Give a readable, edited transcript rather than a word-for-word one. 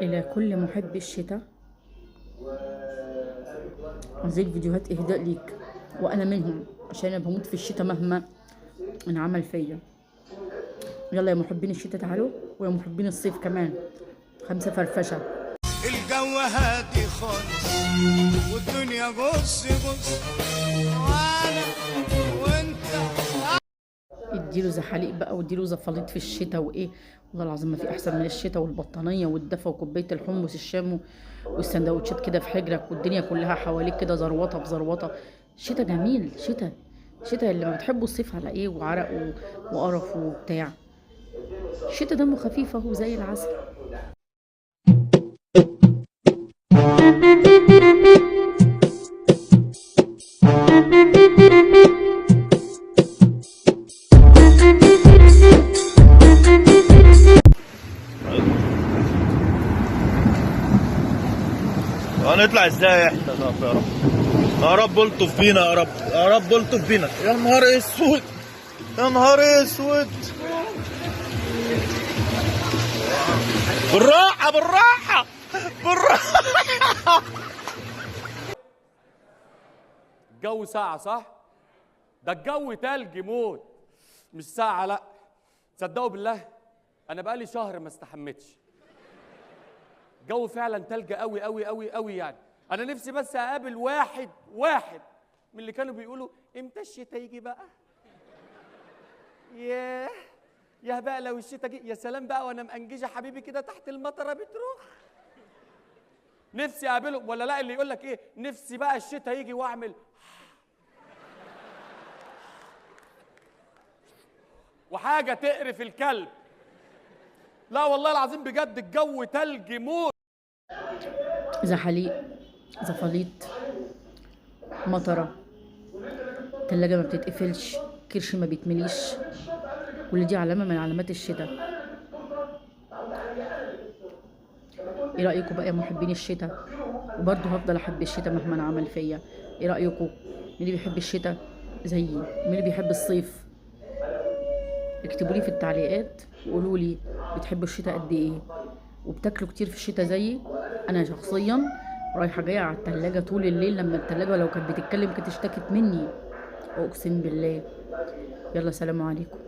إلى كل محب الشتاء، هذه فيديوهات إهداء ليك، وأنا منهم عشان أنا بموت في الشتاء مهما انعمل فيا. يلا يا محبين الشتاء تعالوا، ويا محبين الصيف كمان، خمسة فرفشة. الجو هادي خالص والدنيا بص بص وانا وانت. اديله زحاليق بقى واديله زفاليط في الشتاء وايه. والله العظيم ما في احسن من الشتاء والبطانيه والدفا وكوبايه الحمص الشام والسندوتشات كده في حجرك، والدنيا كلها حواليك كده زروطه بزروطه. شتاء جميل، شتاء. شتاء اللي ما بتحبه الصيف على ايه، وعرق وقرف وبتاع. الشتاء دمه خفيف اهو زي العسل. هنطلع ازاي احنا؟ طب يا رب، يا رب الطف بينا، يا رب يا رب الطف بينا. يا نهار اسود، يا نهار اسود. بالراحة بالراحة بالراحة. الجو ساقع صح؟ ده الجو تلج موت، مش ساقعة لا. تصدقوا بالله أنا بقالي شهر ما استحمتش. الجو فعلا تلج قوي قوي قوي قوي يعني. أنا نفسي بس أقابل واحد من اللي كانوا بيقولوا إمتى الشتاء يجي بقى؟ ياه بقى لو الشتاء جه، يا سلام بقى وأنا مأنججة حبيبي كده تحت المطرة بتروح. نفسي أقابله، ولا لا اللي يقول لك إيه؟ نفسي بقى الشتاء يجي وأعمل وحاجة تقرف الكلب. لا والله العظيم بجد الجو تلج موت. زحاليق، زفاليط، مطره، تلاجة ما بتتقفلش، كرش ما بيتمليش، كل دي علامة من علامات الشتاء. ايه رأيكم بقى يا محبين الشتاء؟ وبرضه هفضل احب الشتاء مهما انا عمل فيا. ايه رأيكم؟ مين اللي بيحب الشتاء زيي؟ مين اللي بيحب الصيف؟ اكتبوا لي في التعليقات وقولوا لي بتحبوا الشتاء قد ايه، وبتاكلوا كتير في الشتاء زيي. انا شخصيا رايحه جايه على التلاجة طول الليل، لما التلاجة لو كانت بتتكلم كانت اشتكت مني، اقسم بالله. يلا سلام عليكم.